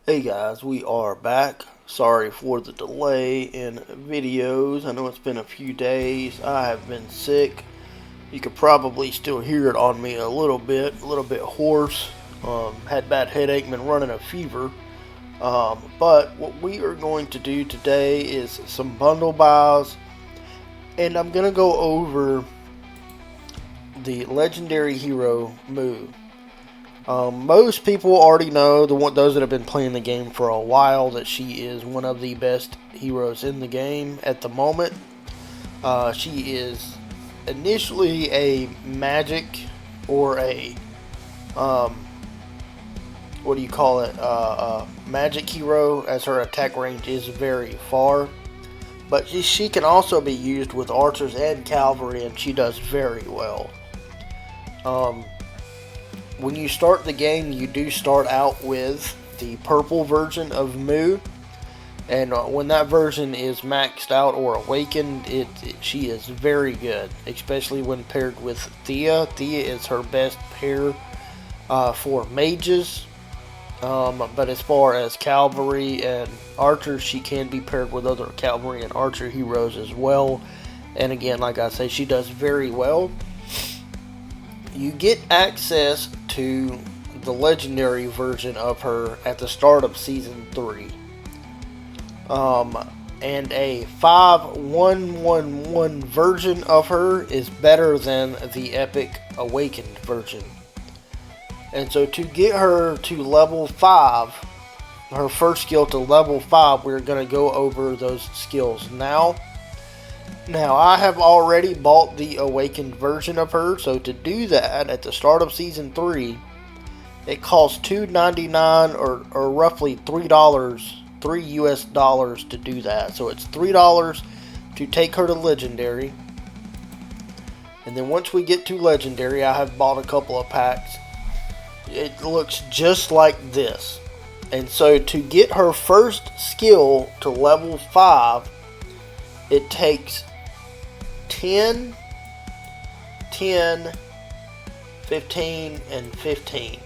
Hey guys, we are back. Sorry for the delay in videos. I know it's been a few days. I have been sick. You could probably still hear it on me a little bit hoarse. Had bad headache, been running a fever. But what we are going to do today is some bundle buys, and I'm going to go over the legendary hero Moo. Most people already know, those that have been playing the game for a while, that she is one of the best heroes in the game at the moment. She is initially a magic or a what do you call it? Magic hero, as her attack range is very far. But she can also be used with archers and cavalry, and she does very well. When you start the game, you do start out with the purple version of Moo, and when that version is maxed out or awakened, she is very good, especially when paired with Thea. Thea is her best pair for mages, but as far as cavalry and archers, she can be paired with other cavalry and archer heroes as well. And again, like I say, she does very well. You get access to the legendary version of her at the start of Season 3. And a 5111 version of her is better than the Epic Awakened version. And so to get her to level 5, her first skill to level 5, we're going to go over those skills now. Now, I have already bought the awakened version of her, so to do that at the start of Season 3, it costs $2.99 or roughly $3, $3 US dollars to do that. So it's $3 to take her to Legendary. And then once we get to Legendary, I have bought a couple of packs. It looks just like this. And so to get her first skill to level 5, it takes 10, 10, 15, and 15.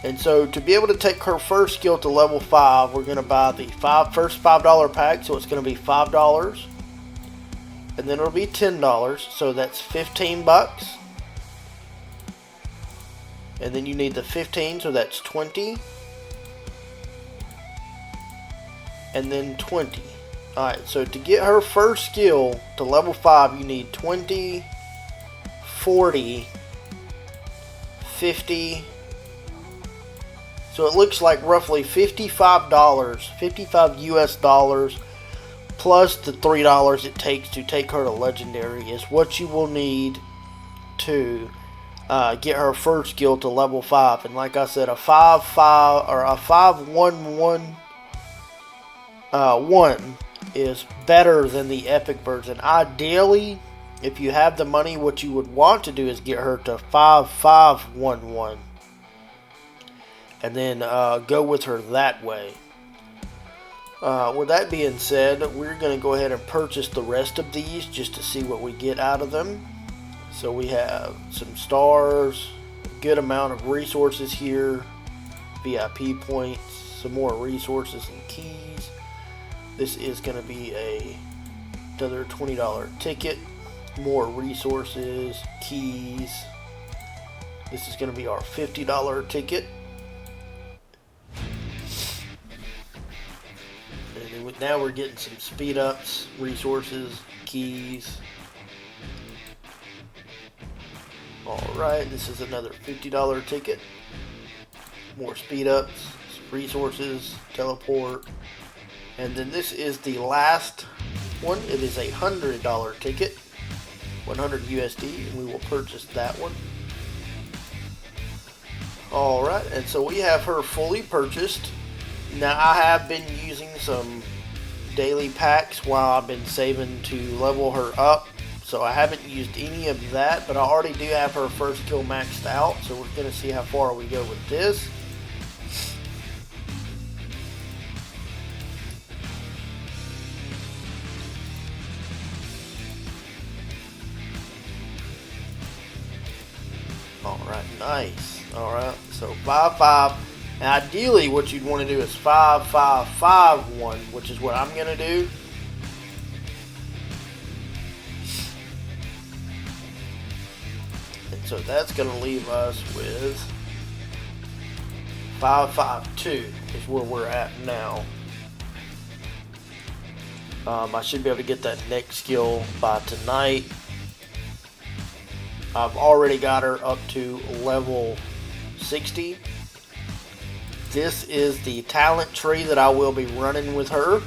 And so to be able to take her first skill to level 5, we're going to buy the first $5 pack, so it's going to be $5. And then it'll be $10, so that's 15 bucks. And then you need the 15, so that's 20. And then 20. Alright, so to get her first skill to level 5, you need 20, 40, 50. So it looks like roughly $55, 55 US dollars, plus the $3 it takes to take her to Legendary is what you will need to get her first skill to level 5. And like I said, a 5-5 or a 5-1-1-1 is better than the epic version. Ideally, if you have the money, what you would want to do is get her to 5-5-1-1, and then go with her that way. With that being said, we're going to go ahead and purchase the rest of these just to see what we get out of them. So we have some stars, a good amount of resources here, VIP points, some more resources and keys. This is going to be another $20 ticket, more resources, keys. This is going to be our $50 ticket. And then now we're getting some speed ups, resources, keys. Alright, this is another $50 ticket. More speed ups, resources, teleport. And then this is the last one. It is a $100 ticket, 100 USD, and we will purchase that one. Alright, and so we have her fully purchased. Now I have been using some daily packs while I've been saving to level her up. So I haven't used any of that, but I already do have her first skill maxed out. So we're going to see how far we go with this. Alright, nice. Alright, so 5-5. And ideally, what you'd want to do is 5, 5, 5, 1, which is what I'm going to do. And so that's going to leave us with 5, 5, 2 is where we're at now. I should be able to get that next skill by tonight. I've already got her up to level 60. This is the talent tree that I will be running with her.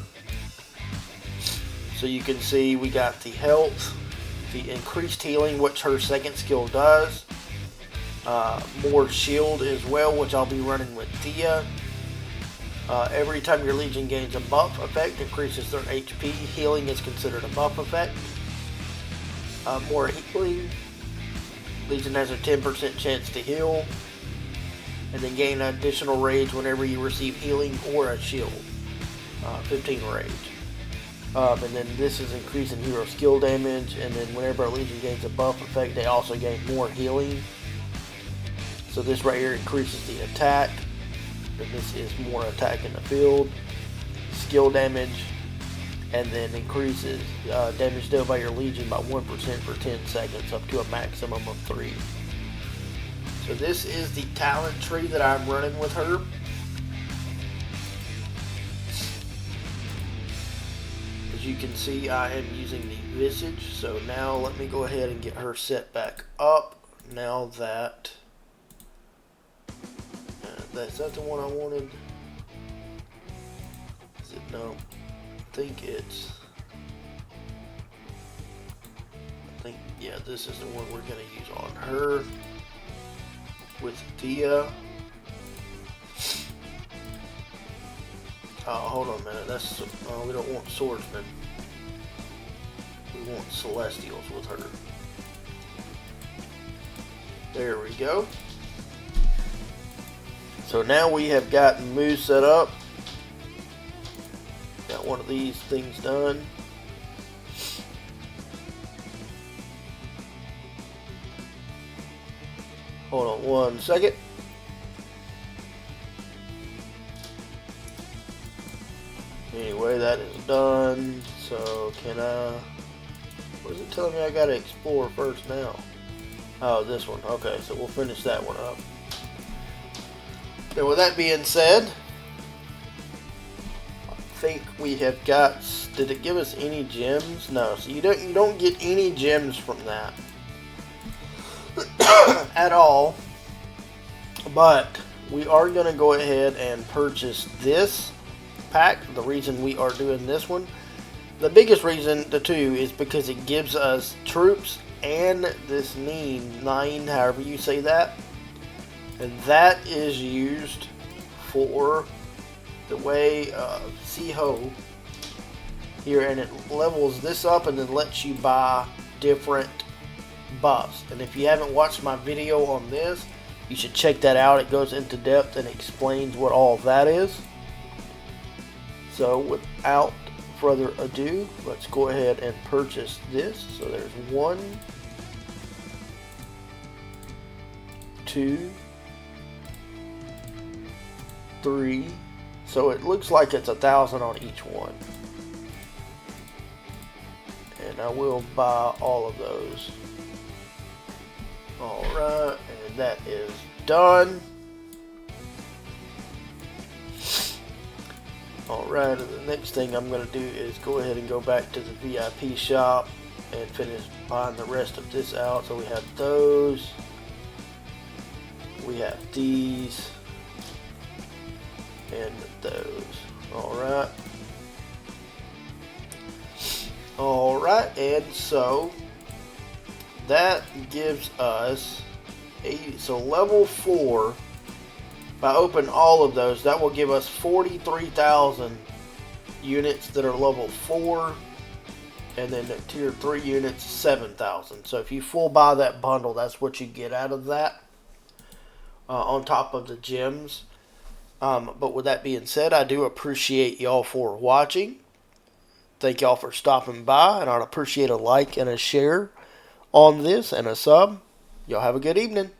So you can see we got the health, the increased healing, which her second skill does. More shield as well, which I'll be running with Thea. Every time your Legion gains a buff effect, increases their HP. Healing is considered a buff effect. More healing. Legion has a 10% chance to heal. And then gain additional rage whenever you receive healing or a shield. 15 rage. And then this is increasing hero skill damage. And then whenever a Legion gains a buff effect, they also gain more healing. So this right here increases the attack. And this is more attack in the field. Skill damage. And then increases damage dealt by your Legion by 1% for 10 seconds, up to a maximum of 3. So this is the talent tree that I'm running with her. As you can see, I am using the Visage. So now let me go ahead and get her set back up. Now that... Is that the one I wanted? Is it? No. I think it's... yeah, this is the one we're going to use on her. With Thea. Oh, hold on a minute. That's... we don't want swordsmen. We want celestials with her. There we go. So now we have gotten Moo set up. Got one of these things done. Hold on one second. Anyway, that is done. So can I... what is it telling me I gotta explore first now? Oh, this one. Okay, so we'll finish that one up. Now, with that being said, I think we have got... did it give us any gems? No, so you don't get any gems from that at all. But we are going to go ahead and purchase this pack. The reason we are doing this one, the biggest reason, the two, is because it gives us troops and this nine, however you say that. And that is used for the way Hsiang here, and it levels this up and then lets you buy different buffs. And if you haven't watched my video on this, you should check that out. It goes into depth and explains what all of that is. So without further ado, let's go ahead and purchase this. So there's 1, 2, 3. So it looks like it's 1,000 on each one. And I will buy all of those. Alright, and that is done. Alright, and the next thing I'm going to do is go ahead and go back to the VIP shop and finish buying the rest of this out. So we have those. We have these. And those. Alright. Alright, and so that gives us so level 4. If I open all of those, that will give us 43,000 units that are level 4, and then the tier 3 units 7,000. So if you full buy that bundle, that's what you get out of that, on top of the gems. But with that being said, I do appreciate y'all for watching. Thank y'all for stopping by, and I'd appreciate a like and a share on this and a sub. Y'all have a good evening.